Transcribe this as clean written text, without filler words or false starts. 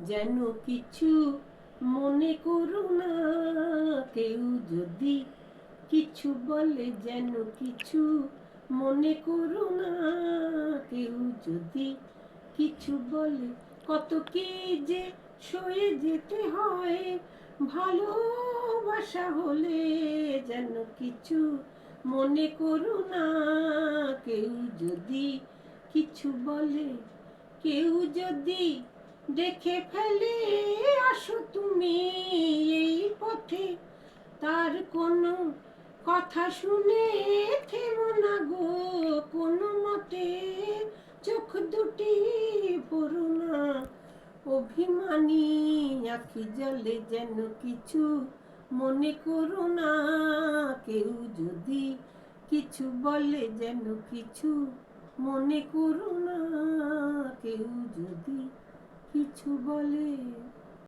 যেন কিছু মনে করো না। কেউ যদি কিছু বলে যেন কিছু মনে করো না। কেউ যদি কিছু বলে কত কি যে সয়ে যেতে হয় ভালোবাসা হলে। যেন কিছু মনে করো না। কেউ যদি কিছু বলে, কেউ যদি দেখে ফেলে আসো তুমি এই পথে, তার কোনো কথা শুনে থেমো না গো কোনো মতে। চোখ দুটি ভরো না অভিমানী আঁখি জলে। যেন কিছু মনে করো না। কেউ যদি কিছু বলে যেন কিছু মনে করো না। কেউ যদি কিছু বলে।